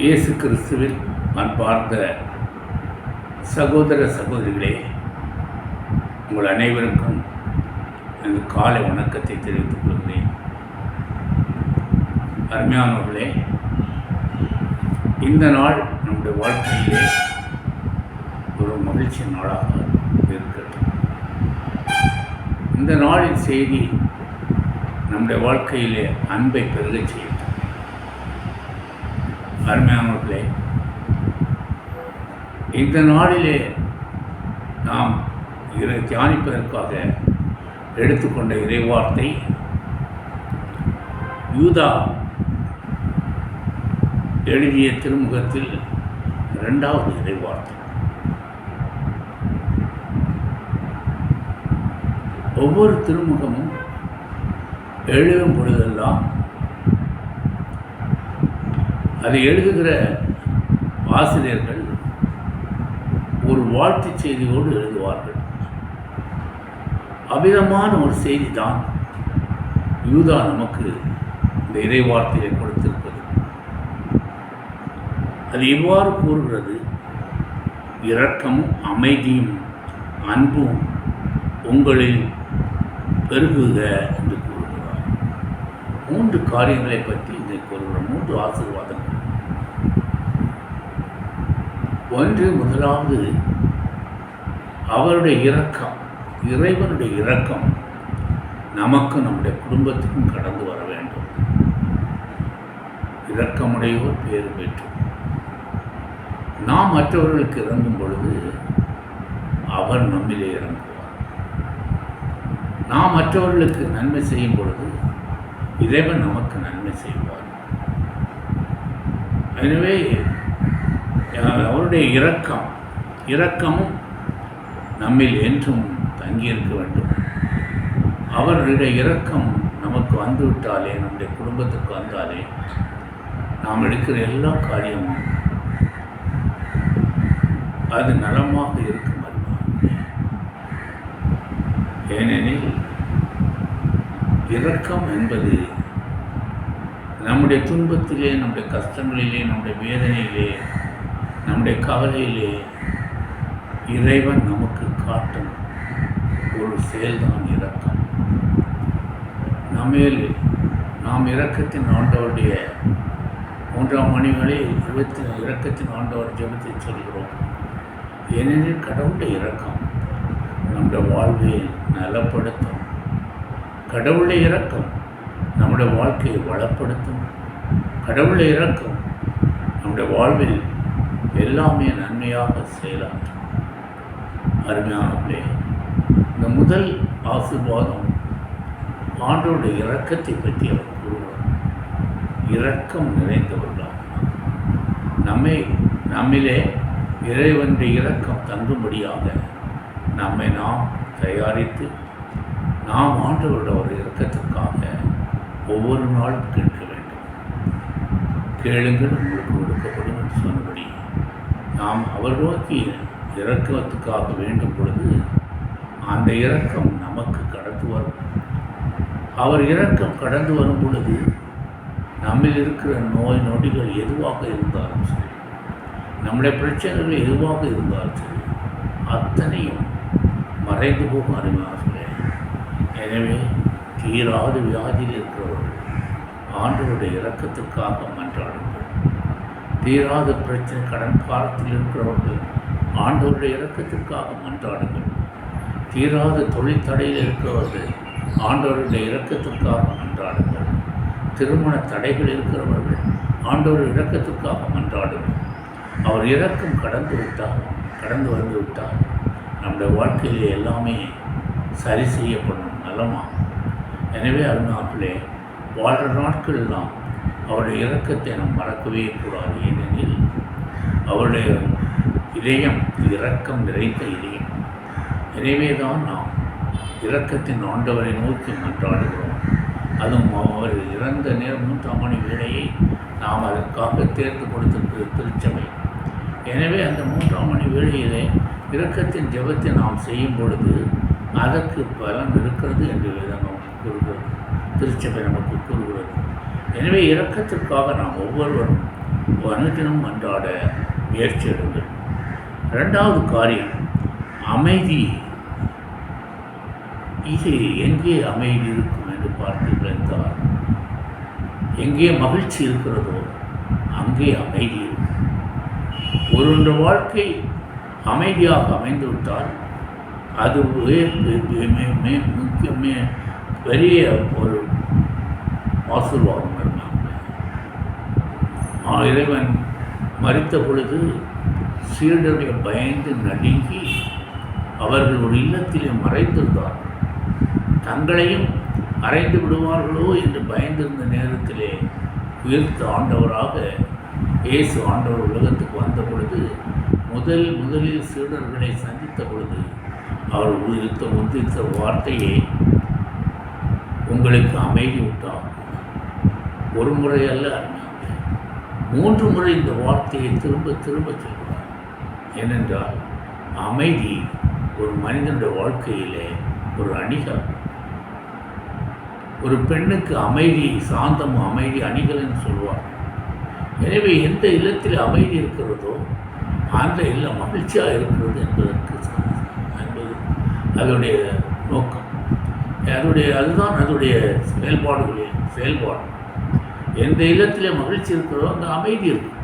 இயேசு கிறிஸ்துவில் அன்பார்ந்த சகோதர சகோதரிகளே, உங்கள் அனைவருக்கும் எனது காலை வணக்கத்தை தெரிவித்துக் கொள்கிறேன். அருமையானவர்களே, இந்த நாள் நம்முடைய வாழ்க்கையிலே ஒரு மகிழ்ச்சி நாளாக இருக்கிறது. இந்த நாளின் செய்தி நம்முடைய வாழ்க்கையிலே அன்பை பெருகச் செய்யும். அருமையானவர்களே, இந்த நாளிலே நாம் தியானிப்பதற்காக எடுத்துக்கொண்ட இறைவார்த்தை யூதா எழுதிய திருமுகத்தில் 2வது இறைவார்த்தை. ஒவ்வொரு திருமுகமும் எழுதும் பொழுதெல்லாம் அதை எழுதுகிற ஆசிரியர்கள் ஒரு வாழ்த்து செய்தியோடு எழுதுவார்கள். அமிதமான ஒரு செய்தி தான் யூதா நமக்கு இந்த இறைவார்த்தையை கொடுத்திருப்பது. அது இவ்வாறு கூறுகிறது: இரக்கமும் அமைதியும் அன்பும் உங்களில் பெருகுக என்று கூறுகிறார். 3 காரியங்களை பற்றி இதை கூறுகிற 3 ஆசீர்வாதங்கள். முதலாவது அவருடைய இரக்கம், இறைவனுடைய இரக்கம் நமக்கும் நம்முடைய குடும்பத்துக்கும் கடந்து வர வேண்டும். இரக்கமுடையோர் பேறு பெற்று நாம் மற்றவர்களுக்கு இறங்கும் பொழுது அவர் நம்மிலே இறங்குவார். நாம் மற்றவர்களுக்கு நன்மை செய்யும் பொழுது இறைவன் நமக்கு நன்மை செய்வார். எனவே அவருடைய இரக்கமும் நம்மில் என்றும் தங்கியிருக்க வேண்டும். அவருடைய இரக்கம் நமக்கு வந்துவிட்டாலே, நம்முடைய குடும்பத்துக்கு வந்தாலே, நாம் எடுக்கிற எல்லா காரியமும் அது நலமாக இருக்கும். ஏனெனில் இரக்கம் என்பது நம்முடைய துன்பத்திலே, நம்முடைய கஷ்டங்களிலே, நம்முடைய வேதனையிலே, நம்முடைய கவலையிலே இறைவன் நமக்கு காட்டும் ஒரு செயல்தான் இரக்கம். நம்மேல் நாம் இரக்கத்தின் ஆண்டவருடைய 3ஆம் மணிகளில் இரக்கத்தின் ஆண்டவர் ஜெபத்தை சொல்கிறோம். ஏனெனில் கடவுளுடைய இரக்கம் நம்முடைய வாழ்வை நலப்படுத்தும். கடவுளுடைய இரக்கம் நம்முடைய வாழ்க்கையை வளப்படுத்தும். கடவுளுடைய இரக்கம் நம்முடைய வாழ்வில் எல்லாமே நன்மையாக செயலாற்றும். அருமையானவர்களே, இந்த முதல் ஆசீர்வாதம் ஆண்டவருடைய இரக்கத்தை பற்றி அவர் கூறுவார். இரக்கம் நிறைந்தவர்களாக நம்மிலே இறைவனுடைய இரக்கம் தங்கும்படியாக நம்மை நாம் தயாரித்து நாம் ஆண்டவருடைய ஒரு இரக்கத்திற்காக ஒவ்வொரு நாளும் கேட்க வேண்டும். கேளுங்கள், உங்களுக்கு கொடுக்கப்படும் என்று சொன்னபடி நாம் அவர் நோக்கி இரக்கத்துக்காக வேண்டும் பொழுது அந்த இரக்கம் நமக்கு கடந்து வரும். அவர் இரக்கம் கடந்து வரும் பொழுது நம்மில் இருக்கிற நோய் நொடிகள் எதுவாக இருந்தாலும் சரி, நம்முடைய பிரச்சனைகள் எதுவாக இருந்தாலும் சரி, அத்தனையும் மறைந்து போகும். அறிவார்களே, எனவே தீராத வியாதியில் இருக்கிறவர்கள் ஆண்டவருடைய இரக்கத்திற்காக மன்றாடுங்கள். தீராத பிரச்சனை கடன் காலத்தில் இருக்கிறவர்கள் ஆண்டவருடைய இரக்கத்திற்காக மன்றாடுங்கள். தீராத தொழில் தடையில் இருக்கிறவர்கள் ஆண்டவருடைய இரக்கத்திற்காக மன்றாடுங்கள். திருமண தடைகள் இருக்கிறவர்கள் ஆண்டவருடைய இரக்கத்திற்காக மன்றாடுங்கள். அவர் இரக்கம் கடந்து வந்துவிட்டால் நம்முடைய வாழ்க்கையிலே எல்லாமே சரி செய்யப்படும், நலமாகும். எனவே அருணாக்களே, வாழ்கிற நாட்களெல்லாம் அவருடைய இரக்கத்தை நாம் மறக்கவே கூடாது. ஏனெனில் அவருடைய இதயம் இரக்கம் நிறைந்த இதயம். எனவே தான் நாம் இரக்கத்தின் ஆண்டவரை நோக்கி மன்றாடுகிறோம். அதுவும் அவர் இறந்த நேரம் 3ஆம் மணி வேளையை நாம் அதற்காக தேர்ந்து கொடுத்திருக்கிற திருச்சபை. எனவே அந்த 3ஆம் மணி வேளையிலே இரக்கத்தின் ஜெபத்தை நாம் செய்யும் பொழுது அதற்கு பலன் இருக்கிறது என்று வேதம் கூறுகிறது, திருச்சபை நமக்கு கூறுகிறது. எனவே இரக்கத்திற்காக நாம் ஒவ்வொருவரும் அனுதினம் அன்றாட முயற்சி எடுங்கள். ரெண்டாவது காரியம் அமைதி. இது எங்கே அமைதி இருக்கும் என்று பார்த்தீர்கள் என்றால், எங்கே மகிழ்ச்சி இருக்கிறதோ அங்கே அமைதி இருக்கும். ஒருவருடைய வாழ்க்கை அமைதியாக அமைந்துவிட்டால் அது முக்கியமே பெரிய ஒரு ஆசீர்வாதம். இறைவன் மரித்த பொழுது சீடர்கள் பயந்து நடுங்கி அவர்கள் ஒரு இல்லத்திலே மறைந்திருந்தார். தங்களையும் அறைந்து விடுவார்களோ என்று பயந்திருந்த நேரத்திலே உயிர்த்த ஆண்டவராக இயேசு ஆண்டவர் உலகத்துக்கு வந்த பொழுது முதலில் சீடர்களை சந்தித்த பொழுது அவர் உதிர்த்த வார்த்தையை, உங்களுக்கு அமைதி விட்டார். ஒரு முறை அல்ல, 3 முறை இந்த வார்த்தையை திரும்ப சொல்கிறார். ஏனென்றால் அமைதி ஒரு மனிதனுடைய வாழ்க்கையிலே ஒரு அணிகள். ஒரு பெண்ணுக்கு அமைதி சாந்தமும் அமைதி அணிகள்னு சொல்லுவார். எனவே எந்த இல்லத்தில் அமைதி இருக்கிறதோ அந்த இல்லம் மகிழ்ச்சியாக இருக்கிறது என்பது அதனுடைய நோக்கம். அதுதான் அதனுடைய செயல்பாடு. எந்த இல்லத்திலே மகிழ்ச்சி இருக்கிறதோ அங்கே அமைதி இருக்கும்.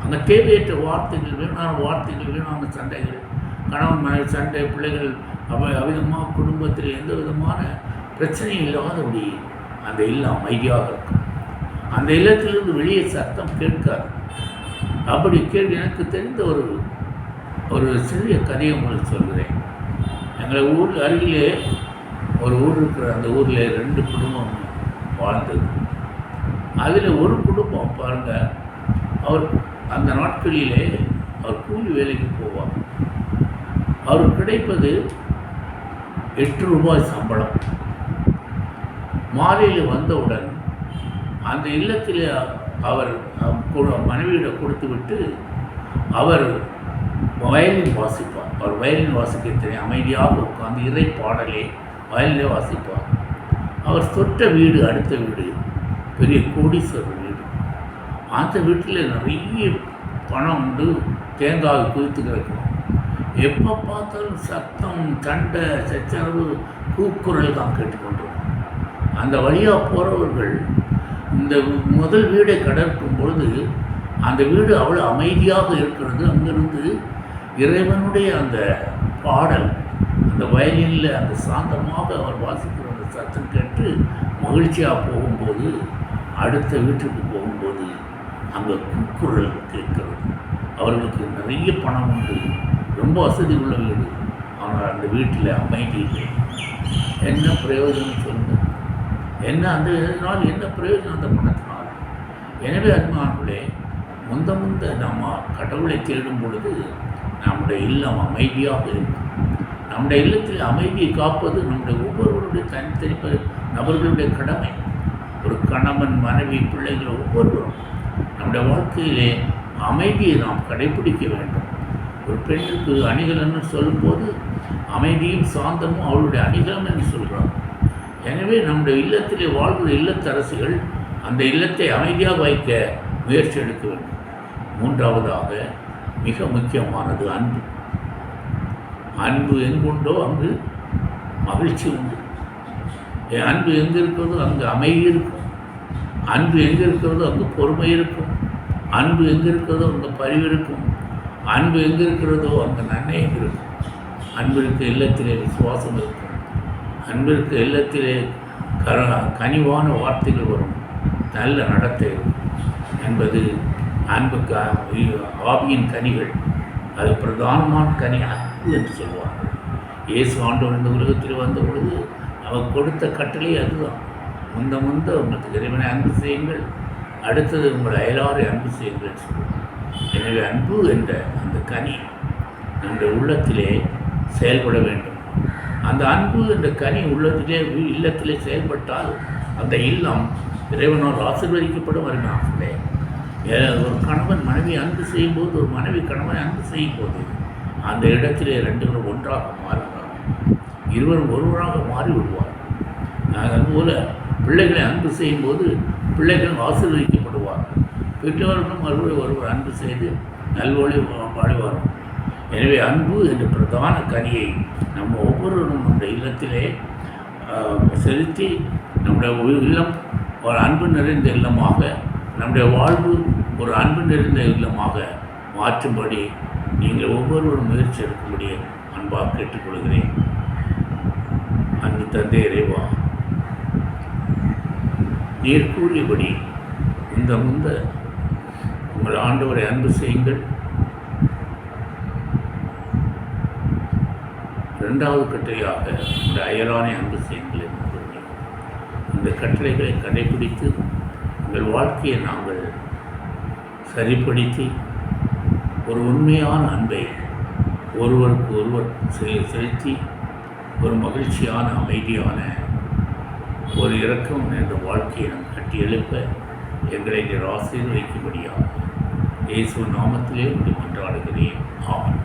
அங்கே தேவையற்ற வார்த்தைகள், வீணான சண்டைகள், கணவன் மனைவி சண்டை, பிள்ளைகள் அவிதமாக குடும்பத்தில் எந்த விதமான பிரச்சனையும் இல்லாதபடி அந்த இல்லம் அமைதியாக இருக்கும். அந்த இல்லத்திலிருந்து வெளியே சத்தம் கேட்காது. அப்படி எனக்கு தெரிந்த ஒரு சிறிய கதையை உங்களுக்கு சொல்கிறேன். எங்களை ஊரில் அருகிலே ஒரு ஊர் இருக்கிற, அந்த ஊரில் 2 குடும்பம் வாழ்ந்தது. அதில் ஒரு குடும்பம் பாருங்கள், அவர் அந்த நாட்களிலே அவர் கூலி வேலைக்கு போவார். அவர் கிடைப்பது 8 ரூபாய் சம்பளம். மாலையில் வந்தவுடன் அந்த இல்லத்தில் அவர் மனைவியிடம் கொடுத்து விட்டு அவர் வயலின் வாசிப்பார். அவர் வயலின் வாசிக்க தெரியும். அமைதியாக உட்கார்ந்து இறை பாடலே வயலிலே வாசிப்பார். அவர் தொட்ட வீடு, அடுத்த வீடு பெரிய கோடீஸ்வரர் வீடு. அந்த வீட்டில் நிறைய பணம் உண்டு, தேங்காய் குவித்து கிடக்கும். எப்போ பார்த்தாலும் சத்தம், சண்டை, சச்சரவு, கூக்குரல் தான் கேட்டுக்கொண்டிருக்கும். அந்த வழியாக போகிறவர்கள் இந்த முதல் வீடை கடக்கும் பொழுது அந்த வீடு அவ்வளோ அமைதியாக இருக்கிறது. அங்கிருந்து இறைவனுடைய அந்த பாடல், அந்த வயலில் அந்த சாந்தமாக அவர் வாசிக்கிற அந்த சத்தம் கேட்டு மகிழ்ச்சியாக போகும்போது, அடுத்த வீட்டுக்கு போகும்போது அங்கே கூக்குரல் கேட்கிறது. அவர்களுக்கு நிறைய பணம் உண்டு, ரொம்ப வசதி உள்ள வீடு. ஆனால் அந்த வீட்டில் அமைதி இல்லை. என்ன பிரயோஜனம் சொல்லுங்கள்? அந்த இதனால் என்ன பிரயோஜனம் அந்த பணத்தினால்? எனவே அன்பானவர்களே, முந்த நம்ம கடவுளை தேடும் பொழுது நம்முடைய இல்லம் அமைதியாக இருக்கும். நம்முடைய இல்லத்தில் அமைதியை காப்பது நம்முடைய ஒவ்வொருவருடைய தனித்தனி நபர்களுடைய கடமை. ஒரு கணவன், மனைவி, பிள்ளைகள் ஒவ்வொருவரும் நம்முடைய வாழ்க்கையிலே அமைதியை நாம் கடைபிடிக்க வேண்டும். ஒரு பெண்ணுக்கு அணிகலன்னு சொல்லும்போது அமைதியும் சாந்தமும் அவளுடைய அணிகலம் என்று சொல்கிறார். எனவே நம்முடைய இல்லத்திலே வாழ்கிற இல்லத்தரசிகள் அந்த இல்லத்தை அமைதியாக வைக்க முயற்சி எடுக்க வேண்டும். 3வதாக மிக முக்கியமானது அன்பு. அன்பு எங்குண்டோ அங்கு மகிழ்ச்சி உண்டு. அன்பு எங்கே இருக்கிறதோ அங்கு அமைதி இருக்கும். அன்பு எங்கே இருக்கிறதோ அங்கு பொறுமை இருக்கும். அன்பு எங்கே இருக்கிறதோ அங்கே பரிவு இருக்கும். அன்பு எங்கே இருக்கிறதோ அங்கே நன்மையும் இருக்கும். அன்பிற்கு இல்லத்திலே விசுவாசம் இருக்கும். அன்பிற்கு இல்லத்திலே கனிவான வார்த்தைகள் வரும், நல்ல நடத்தை இருக்கும் என்பது அன்புக்கு ஆவியின் கனிகள். அது பிரதானமான கனி அன்பு என்று சொல்வார்கள். இயேசு ஆண்டவர் இந்த உலகத்தில் வந்த பொழுது அவர் கொடுத்த கட்டளை அதுதான். முந்த உங்களுக்கு இறைவனை அன்பு செய்யுங்கள், அடுத்தது உங்கள் அயலாரை அன்பு செய்யுங்கள் சொல்லுவார். எனவே அன்பு என்ற அந்த கனி நம்முடைய உள்ளத்திலே செயல்பட வேண்டும். அந்த அன்பு என்ற கனி இல்லத்திலே செயல்பட்டால் அந்த இல்லம் இறைவனால் ஆசீர்வதிக்கப்படும். வருமானங்களே, ஒரு கணவன் மனைவி அன்பு செய்யும்போது, ஒரு மனைவி கணவனை அன்பு செய்யும் போது அந்த இடத்திலே 2 பேரும் ஒன்றாக மாறுவார். இருவரும் ஒருவராக மாறிவிடுவார். அதுபோல் பிள்ளைகளை அன்பு செய்யும்போது பிள்ளைகள் ஆசீர்வதிக்கப்படுவார்கள். பெற்றோர்களும் ஒருவர் அன்பு செய்து நல்வழி வாழ்வார். எனவே அன்பு என்ற பிரதான கனியை நம்ம ஒவ்வொருவரும் நம்முடைய இல்லத்திலே செலுத்தி நம்முடைய இல்லம் ஒரு அன்பு நிறைந்த இல்லமாக, நம்முடைய வாழ்வு ஒரு அன்பு நிறைந்த இல்லமாக மாற்றும்படி நீங்கள் ஒவ்வொருவரும் முயற்சி எடுக்கும்படி அன்பாக கேட்டுக்கொள்கிறேன். அன்பு தந்தை இறைவா, நீர் கூறியபடி இந்த உங்கள் ஆண்டவரை அன்பு செய்யுங்கள். இரண்டாவது கட்டளையாக உங்களுடைய அயலானை அன்பு செய்யுங்கள் என்று கூறினேன். இந்த கட்டளைகளை கடைபிடித்து உங்கள் வாழ்க்கையை நாங்கள் சரிப்படுத்தி ஒரு உண்மையான அன்பை ஒருவருக்கு ஒருவர் செலுத்தி ஒரு மகிழ்ச்சியான அமைதியான ஒரு இரக்கம் என்ற வாழ்க்கையை நாம் கட்டி எழுப்ப எங்களை நீர் ஆசீர்வதிக்கும்படியாக இயேசு நாமத்திலே மன்றாடுகிறேன். ஆமென்.